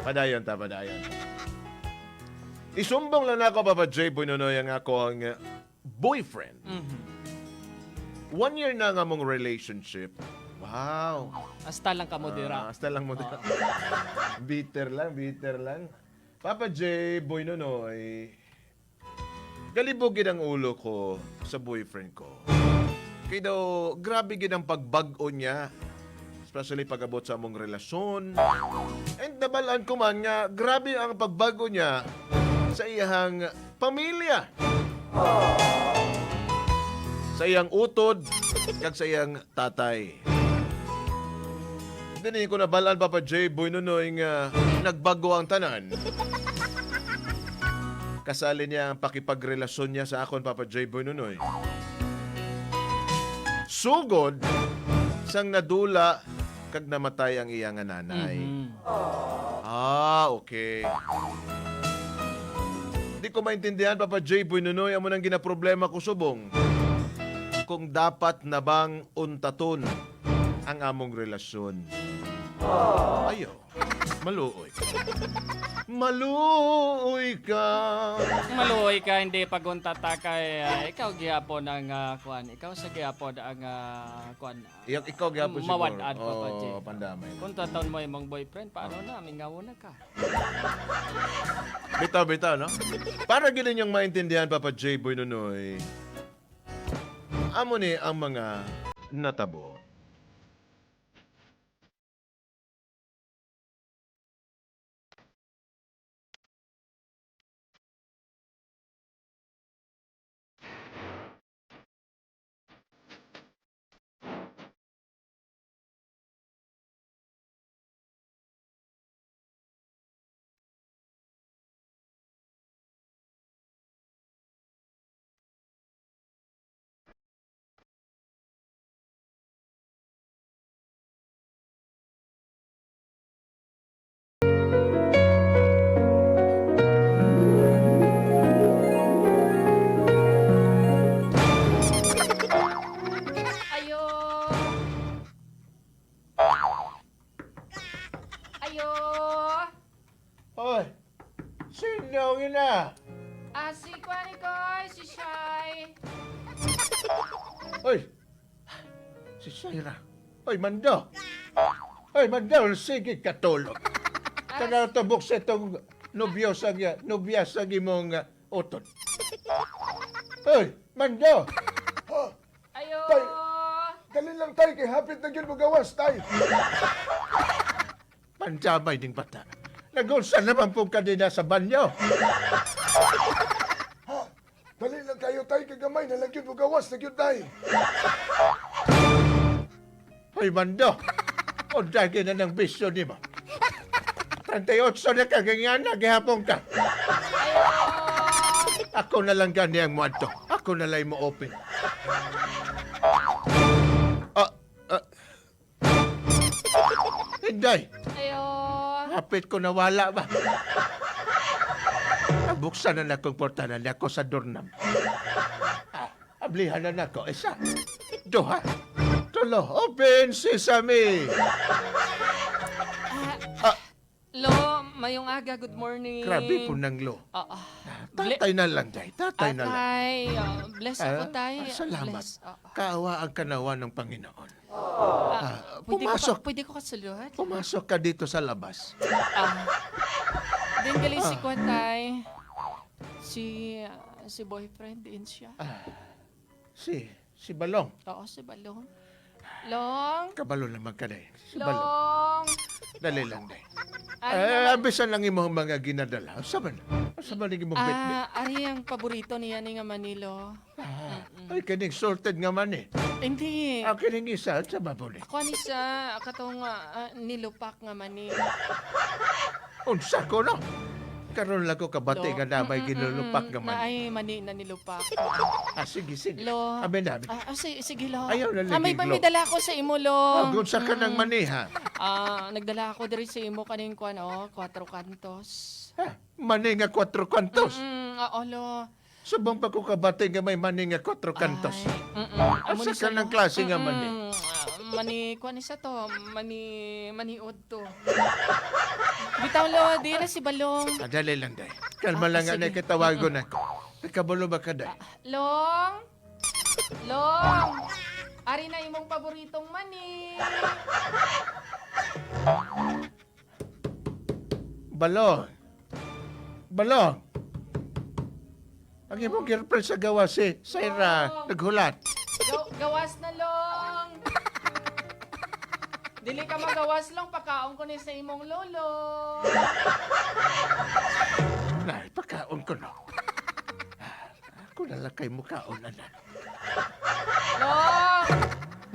Padayon ta, padayon. Isumbong lang ako, Papa J. Bunonoy, ang akong boyfriend. 1 year na nga mong relationship. Wow. Hasta lang ka mo dira. Hasta lang mo dira. Bitter lang, bitter lang. Papa J. Bunonoy, galibugin ang ulo ko sa boyfriend ko. Kaya daw, grabe gid ang pagbago niya. Especially pag-abot sa among relasyon. And nabalaan ko man nga, grabe ang pagbago niya sa iyang pamilya. Sa iyang utod, kag sa iyang tatay. Hindi ko nabalaan, Papa J. Bunonoy, nga nagbago ang tanan. Kasali niya ang pakipagrelasyon niya sa akon, Papa J. Bunonoy. Sugod, sang nadula, kag namatay ang iyang nanay. Okay. Di ko maintindihan, Papa J. Bunonoy, amo nang ginaproblema ko subong. Kung dapat na bang untaton ang among relasyon. Ayo, maluoy. Maluoy ka. Maluoy ka, hindi paguntata kay ikaw gihapon ang kuan. Ikaw sa gihapon ang kuan. Ikaw gyapon siguro. Mawad-ad, Papa J. Pandamay. Kung tataon mo imong boyfriend, paano na? Mingaw na ka. Bitaw, no? Para ginin yung maintindihan, Papa J. Bunonoy, amo ni ang mga natabo. Ayo. Ayo. Hoy, sino yun na? Si Kwani ko, si Shai. Hoy, si Shaira. Hoy, Mando. Hoy, Mando, sige katulog. Kana tabok sa itong nobya sa imong utod. Hoy, Mando. Ayo. Tay. Dali lang tay, kay hapit na yun mo gawas, tay. Panjamay ding bata. Nagunsa naman po kanina sa banyo. Dali lang kayo tay, kay gamay na lang yun mo gawas, na yun tay. Hoy, Mando. O dagi na ng bisyo ni mo. 38 na kagangana, gihapon ka. Ako na lang gani ang muadto. Ako na lang mo open. Hinday, Ayo. hapit ko nawala ba? Nabuksan na akong portanan ako sa doornam. Ablihan na ako. Isa, duha, tulo, open sesame. Lo, mayong aga, good morning. Grabe po ng lo. Ble- Tatay na lang, day. Tatay na lang. Tay, bless ako, tay. Salamat. Bless. Kaawa ang kanawa ng Panginoon. Pumasok. Pumasok. Pwede ko kasuluhan? Pumasok ka dito sa labas. Din gali si Kwan, tay. Si boyfriend din siya. Si Balong. Oo, si Balong. Long. Kabalo naman ka, day. Si Balong. Long. Dali lang, day. Ari Abisan lang imong mga ginadala. Saban lang imong bitbit. ari ang paborito niya ni nga Manilo. Ay, kining sorted nga man eh. Hindi. Kining isa, sa babuli. Ako ni sa katong nilupak nga mani. Unsa ko, no? Karoon lang ko kabati nga na may ginulupak nga man. Naay mani na nilupak. Sige. Lo. Amin namin. Sige, Lo. Ayaw na may ligig, Lo. dala ko sa imo, Lo. Unsa ka ng maniha? Nagdala ako diri sa imo kaning kuan, 4 kantos. Mani nga 4 kantos. Oo, Lo. Subang pa ko kabati nga may mani nga 4 kantos. Amo Asa ka ng klase nga mani? Mani kuan isa to, mani od to. Bitaw lo, di na si Balong. Dali lang, day. Kalma lang nga sige. na kitawagon ako. Ikabulo ba ka, day? Long! Long! Ari na imong paboritong mani. Balong. Balong. Ang imong girlfriend sa gawa si Saira, naghulat. Gawas na long. Dili ka magawas long, pakaon ko ni sa imong lolo. Nay, pagkaon ko no. Ako na lang kay mukhaon na. Long!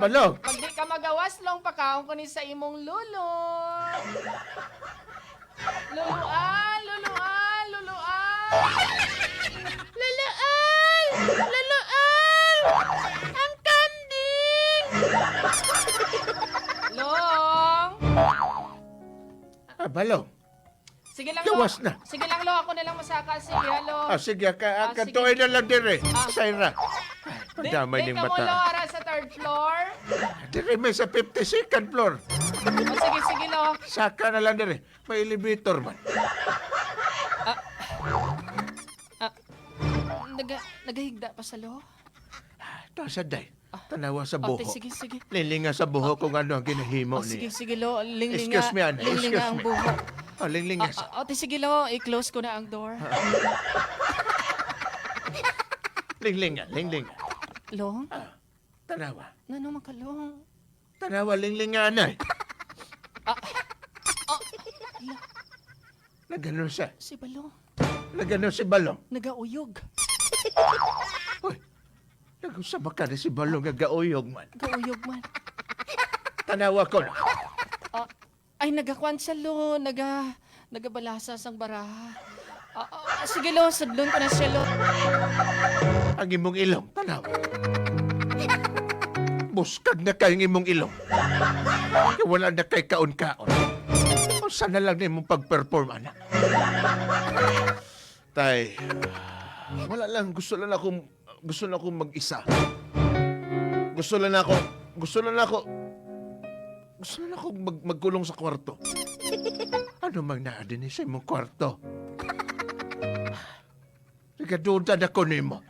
Balong. Pag di ka magawas long, pakaon ko ni sa imong lolo. Luluan! Luluan! Luluan! Luluan! Luluan! Ang kambing! Long! Balong. Sige lang, Gawas Lo. na. Sige lang, Lo. Ako na lang masaka. Sige, Lo. Sige, sige. kantuin na lang dire. Saira. Di Damay ng ka mo, Lo, mata. ara sa third floor. Dire may sa 52nd floor. O, sige, sige, Lo. Saka na lang dire. May elevator man. Nagahigda pa sa Lo. Tasa day. Tanawa sa O, buho. sige, sige. Lilinga sa buho kung ano ang ginahimo O, sige, niya. sige, Lo. Linglinga. Excuse me, Ana. Linglinga Excuse ang me. buho. Linglinga sa... O, sige, Lo. I-close ko na ang door. Linglinga, linglinga. Long? Tanawa. Ano naman ka, Long? Tanawa, linglinga na. Nagano siya. Si Balong. Nagano si Balong. Nagauyog. Uy, nag-usaba ka na si Balong nagauyog man. Gauyog man. Tanawa ko na. Ay, nagakwan siya, Lo. Nagabalasa sang baraha. Sige, Lo. Sadlon ko na siya, Lo. Ang imong ilong, tanawa. Buskag na kayong imong ilong. Kaya wala na kay kaon-kaon. O sana lang na imong pag-perform, anak. Tay, wala lang. Gusto lang akong mag-isa. Gusto lang ako magkulong sa kwarto. Ano mang naadin sa imong kwarto? Nagaduda na ko nimo.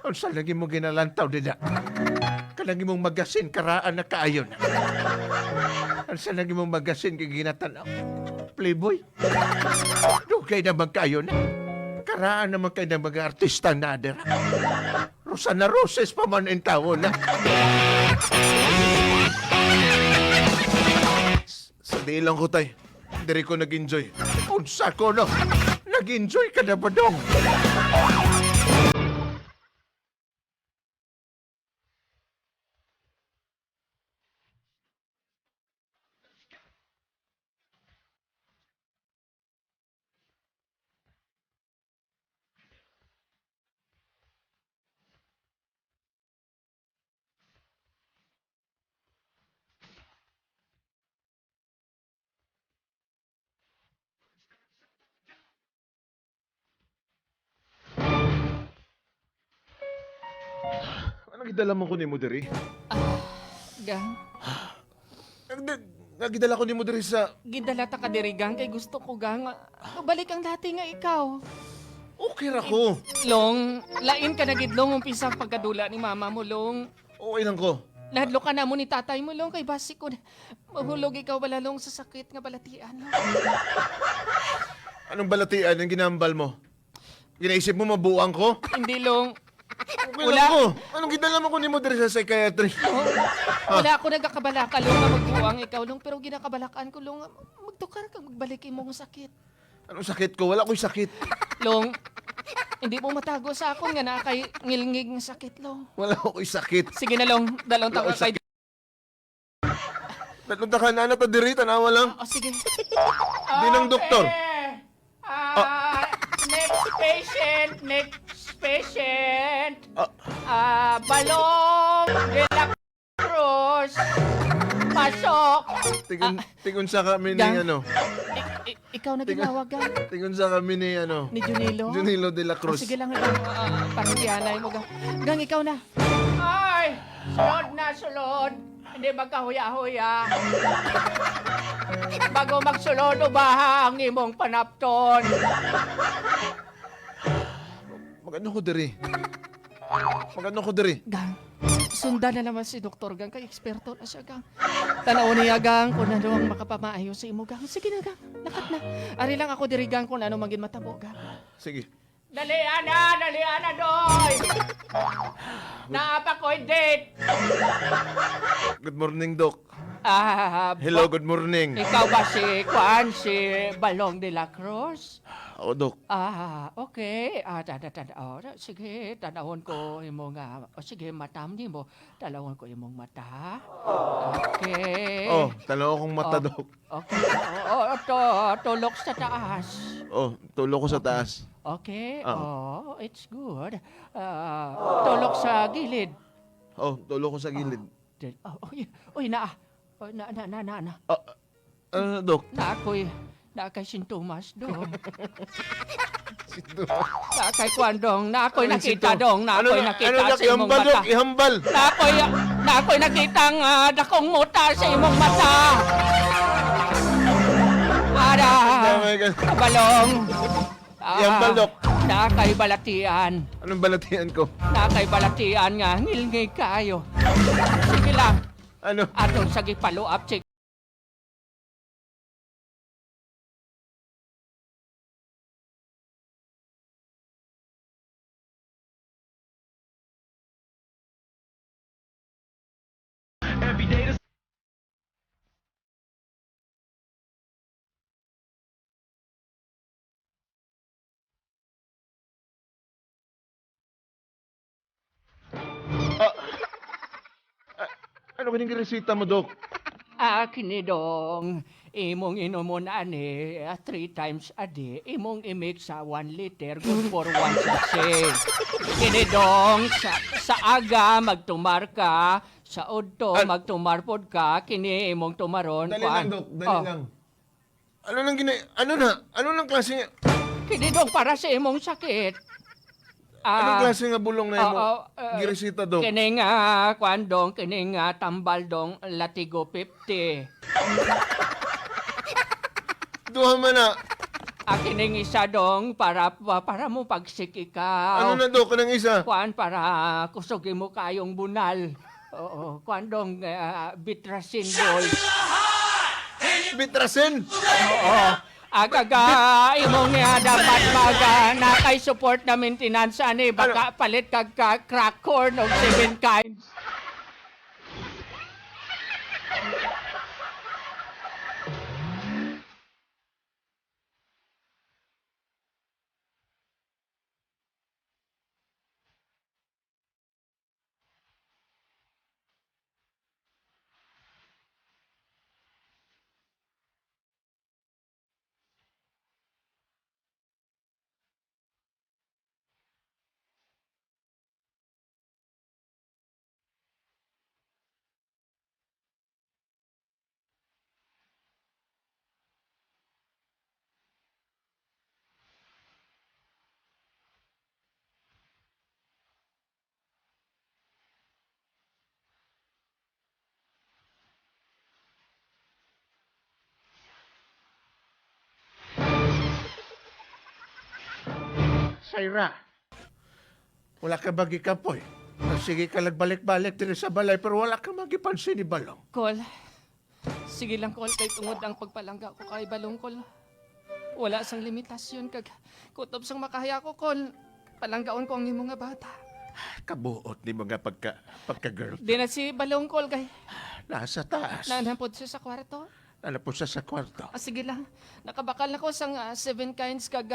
Kung saan lagi mo ginalantaw, dida. Kanang imong magasin, karaan na kaayon. Kung saan lagi mong magasin, kaginatanaw. Playboy. Dugay naman kaayon. Karaan naman kayo ng mga artista na adera. Rosana Roses pa man ang tao na. Sa lang ko, tay. Dari ko nag-enjoy. Unsa ko, no? Nag-enjoy ka na ba, dong? Anong gidala mo ko ni mo diri? Gang. Nagidala ko ni mo diri sa... Gidalata ka diri, Gang. Kay gusto ko, Gang. Balik ang dati nga ikaw. Okay ra ko. Long, lain ka na gidlong umpisang pagkadula ni mama mo, Long. Okay lang ko. Lahadlo ka na mo ni tatay mo, Long. Kay basi ko na. Mahulog ikaw wala, Long, sa sakit nga balatian, Long. Anong balatian ang ginambal mo? Ginaisip mo mabuang ko? Hindi, Long. Okay Wala. lang ko. Anong gidala mo ko ni mo diri sa psychiatry? Wala ako nagkakabalaka, Long, nga magbuwang ikaw, Long. Pero ginakabalakaan ko, Long, magtukar ka, magbalik mo ng sakit. Anong sakit ko? Wala ko'y sakit. Long, hindi mo matago sa akon nga na kay ngilngig ng sakit, Long. Wala ko'y sakit. Sige na, Long. Dalawang Wala tawa ko'y kay... sakit. Tatlong ka na to diri, tanawa lang. O, sige. Dinang doktor. Next patient. Next patient. Ah. Balong de la Cruz. Pasok. Tingon sa kami ni Gang. ano. Ikaw na ginawag, Gang. Tingon sa kami ni ano. Ni Junilo. Junilo de la O, Cruz. sige lang, Gang. Parang tiyanay mo, Gang. Gang, ikaw na. Ay! Sulod na, sulod. Hindi magkahuya-huya. bago magsulod ubaha ang imong panapton. Magano ko diri. Magano ko diri. Gang, sundan na naman si Dr. Gang, kay eksperto na siya, Gang. Tanaw niya, Gang, kung ano ang makapamaayo sa imo, Gang. Sige na, Gang, lakat na. Ari lang ako diri, Gang, kung ano maging matabo, Gang. Sige. Dalian na, Doy! Naapa ko'y date! Good morning, Doc. Ah, Hello, good morning. ikaw ba si Balong de la Cruz? Ako, Doc. Okay. Sige, tanawon ko imong sige, matam ni mo. Tanawon ko imong mata. Okay. Oh, tanaw akong mata, Doc. Okay. Tulok sa taas. Oh, tulo ko sa taas. Okay. Oo. It's good. Tulok sa gilid. Oh, tulo ko sa gilid. Uy, na. Na. Ano, Doc? Na kay sintomas dong. Na kay kwandong, na ako'y nakita dong, na ako'y nakita sa imong mata. Doc? Ihambal. Na ako'y nakitang dakong muta sa imong mata. Ada, Balong. Ihambal, Doc. Na kay balatian. Anong balatian ko? Na kay balatian nga, ngilngay kayo. Sige lang, Ano? atong sa gipalo-up check. Ano kanyang resita mo, Doc? Kinidong, imong inomon ani 3 times a day, imong imix sa 1 liter, good for 1 sachet. Kinidong, sa aga magtumar ka, sa udto magtumar pod ka, kini imong tumaron. Dali lang, Doc. Dali lang. Ano nang klase? Kinidong para sa imong sakit. Anong klase nga bulong na mo? Giresita, Doc. Kining kwandong, kining tambal dong, latigo 50. Duha man na. Kining isa dong, para mo pagsik ikaw. Ano na, Doc? Anong isa? Kuan para kusugin mo kayong bunal. Oo, kuan dong bitrasin gold. Bitrasin! Oo. Agaga imong dapat na kay support na maintenance ani baka palit kag crack corn og 7 kinds. Sayra, wala ka bagi kapoy. Sige ka lagbalik-balik diri sa balay pero wala ka magipansin ni Balong. Kol. Sige lang kol kay tungod ang pagpalangga ko kay Balong kol. Wala sang limitasyon kag kutob sang makahaya ko kol. Palanggaon ko ang imong nga bata. Kabuot ni mga pagka-girl. Di na si Balong kol kay Nasa taas. nanapod siya sa kwarto. Nalapos siya sa kwarto. Sige lang. Nakabakal na ko sang 7 kinds kag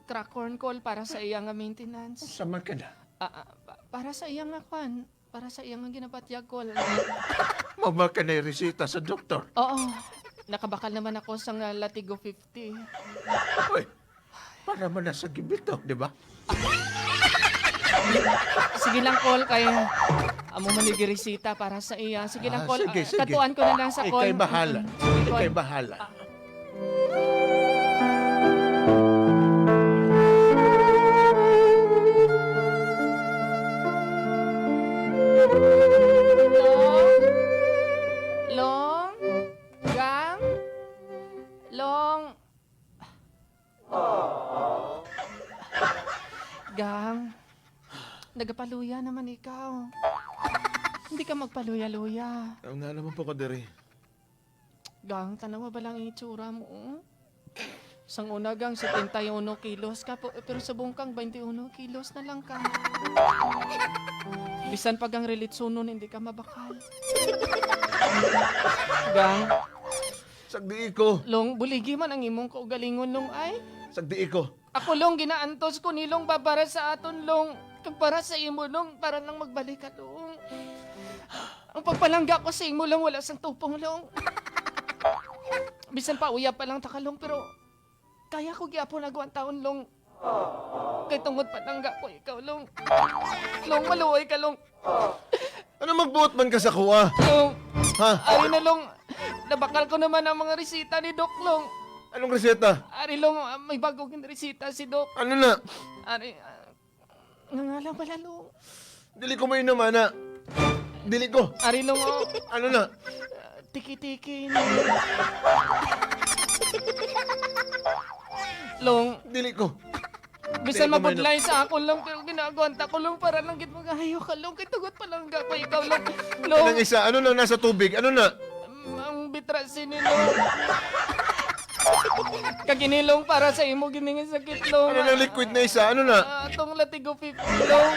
crack corn call para sa iyang maintenance. Sama ka na. Para sa iyang kwan. Para sa iyang ginapatyag call. Mama ka na resita sa doktor. Oo. Nakabakal naman ako sang Latigo 50. Uy, para man nasa gibito, di ba? Sige lang, call kay amo manigirisita para sa iya. Sige lang, call. Sige, sige. Katuan ko na lang sa call. Ika'y bahala. Sige, call. Ika'y bahala. Long? Gang? Gang, nagapaluya naman ikaw. Hindi ka magpaluya-luya. Ang nga naman po ko diri. Gang, tanawa ba lang ang itsura mo? Sang una gang 71 kilos ka, pero sa bungkang 21 kilos na lang ka. Bisan pag ang relitsunon, hindi ka mabakal. Gang, Sagdi ko. long, buligi man ang imong kaugalingon long ay. Sagdi ko. Ako long, ginaantos ko nilong babara sa aton long. Kag para sa imo long, para lang magbalik ka long. Ang pagpalangga ko sa imo long, wala sang tupong long. Bisan pa uya pa lang takalong, pero kaya ko gyapon nagwan taon long. Kay tungod palangga ko ikaw long. Long, maluoy ka long. Ano magbuot man ka sa kuwa? Long, Ha? ari na long. Nabakal ko naman ang mga resita ni Doc long. Anong reseta? Ari long, may bagong resita si Doc. Ano na? Ari, nangalang pala long. Dili ko mo inuman na. Dili ko. Ari long, Ano na? tiki-tiki na. Long, Dili ko. bisan Di ko mabudlay sa ako long, pero ginagwanta ko long para lang git magahayo ka long. Kay tugot pa lang ko ikaw long. Long, Anong isa? Ano na nasa tubig? Ano na? ang bitrasin ni long. Kaginilong para sa imo gining sakit long. Ano na liquid na isa? Ano na? Atong latigo 50 long.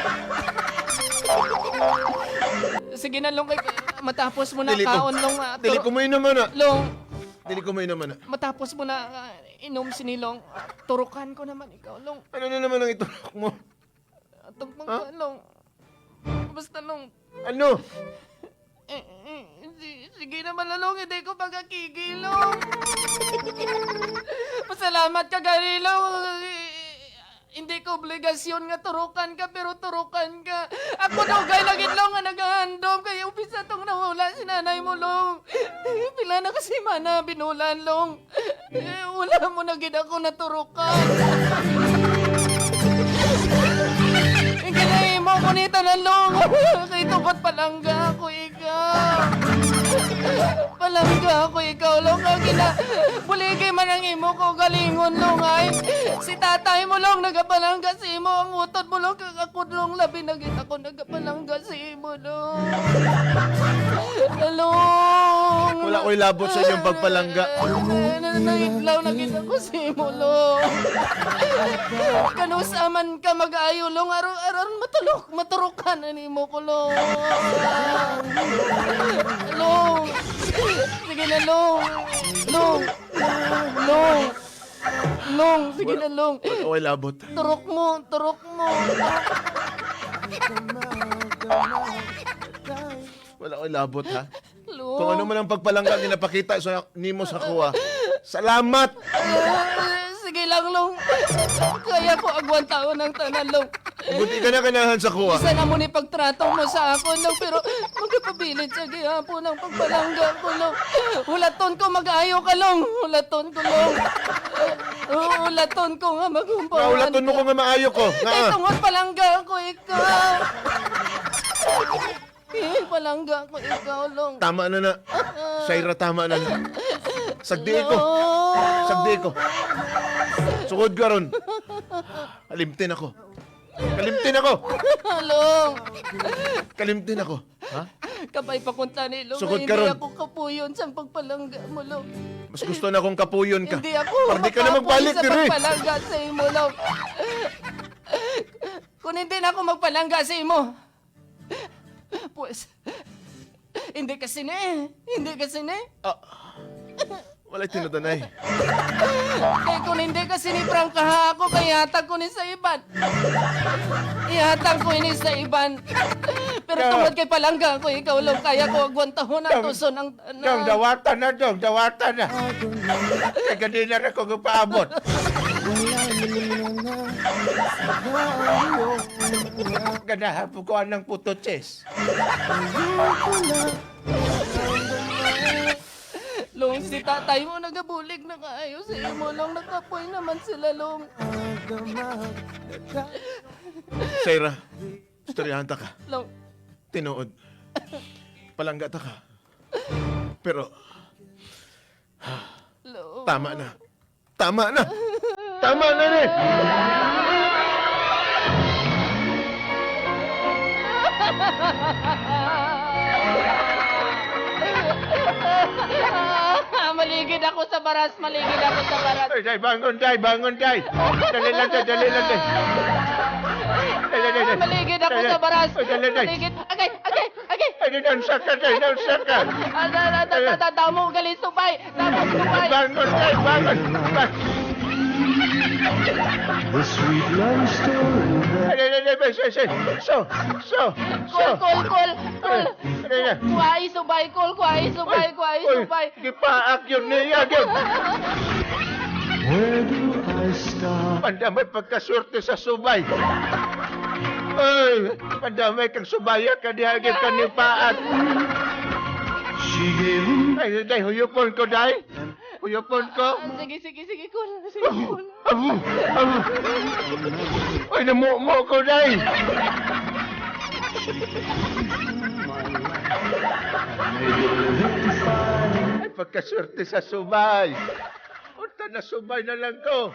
Sige na long, kay matapos mo na Dili ko. kaon long. Dili ko mo inuman na. Long, Dili ko mo inuman na. matapos mo na inom sinilong, turukan ko naman ikaw long. Ano na naman ang iturok mo? Atong pangkalong. Basta long. Ano? Sige naman lalong, hindi ko pagkakigilong. Pasalamat ka ganilong. Hindi ko obligasyon nga turukan ka, pero turukan ka. Ako dugay lagit long nga naghahandom, kaya umpisa tong nawala si nanay mo long. Pila na kasi mana binulan long. Wala mo na gid ako naturukan. Ikinay mo ko ni tanalong. Kay tukot palangga ako ikaw. Palangga ako ikaw long. Buligay man ang imo ko galingon long ay. Si tatay mo long nagapalangga si imo. Ang utod mo long kakakod long. Labi na gid ako nagapalangga si imo long. Long. Wala ko'y labot sa inyong pagpalangga. Nanangitlaw na gid ako si imo long. Kanusaman ka mag-ayo long. Aron maturukan ani mo ko long. Long. Sige na long. Long. Long. Long. Sige na long. Wala ko'y labot. Turok mo. Turok mo. Wala ko'y labot ha. Long. Kung ano man ang pagpalangga ginapakita sa nimo sa kuwa. Salamat! Sige lang long. Kaya ko agwan taon ng tanan long. Buti ka na kanahan sa kuwa. Isa na mo ni pagtrato mo sa ako long, pero magkapabilid sa gihapon ng pagpalangga ko long. Hulaton ko mag-ayo ka long. Hulaton ko long. Hulaton ko nga magumbawan. Naulaton mo ko nga maayo ko. Kay Nga. tungod palangga ko ikaw. Palangga ko ikaw long. Tama na na. Shaira, tama na na. Sagdi ko. Sagdi ko. Sukod ka ron. Kalimtin ako. Kalimtin ako. Long. Kalimtin ako. Ha? Kapay pakunta ni long. Sukod Hindi ka ron. ako kapuyon sa pagpalangga mo long. Mas gusto na akong kapuyon ka. Hindi ako Parang di ka na magbalik sa dire. pagpalangga sa imo long. Kung hindi na ako magpalangga sa imo, pues, hindi kasi na eh. Hindi kasi na eh. Wala'y tinutanay. Kaya kung hindi kasi ni Prangkaha ako, kaya yatag ko ni sa iban. Ihatag ko ini sa iban. Pero tungod kay palangga ko, ikaw lang kaya ko agwantahon ang tuson ang Dong, dawatan na dong, dawatan na. Kaya ganun na ako paabot. Ganahan po ko ng puto chess. Long, si tatay mo nagabulig na kaayo sa imo long. Nakapoy naman sila long. Sarah, istoryahan ta ka. Long, Tinuod. Palangga ta ka. Pero, long. tama na. Tama na. Tama na ni. Maligid ako sa baras, maligid ako sa baras. Ay, day, bangon, day, bangon, day. Dali lang, day, dali lang, day. Dali, dali, dali. Maligid ako sa baras. Ay, dali, day. Maligid. Agay, agay, agay. Ay, nansak ka, day, nansak ka. Damo gali subay. Damo subay. Bangon, day, bangon. The sweet love story that Ay, dali, dali, so. Kol. Dali, dali. Kuhay subay, kol. Kuhay subay, kuhay subay. Gipaak yun niya, yun. where do I start? Pandamay pagkasurte sa subay. Ay, pandamay kang subaya ka dihagin ka ni paat. She gave me Ay, day, huyupon ko, day. Huyupon ko. Sige, kol. Sige, kol. Abu. Ay, namumo ko, day. Ay, pagkasurte sa subay. Punta na subay na lang ko.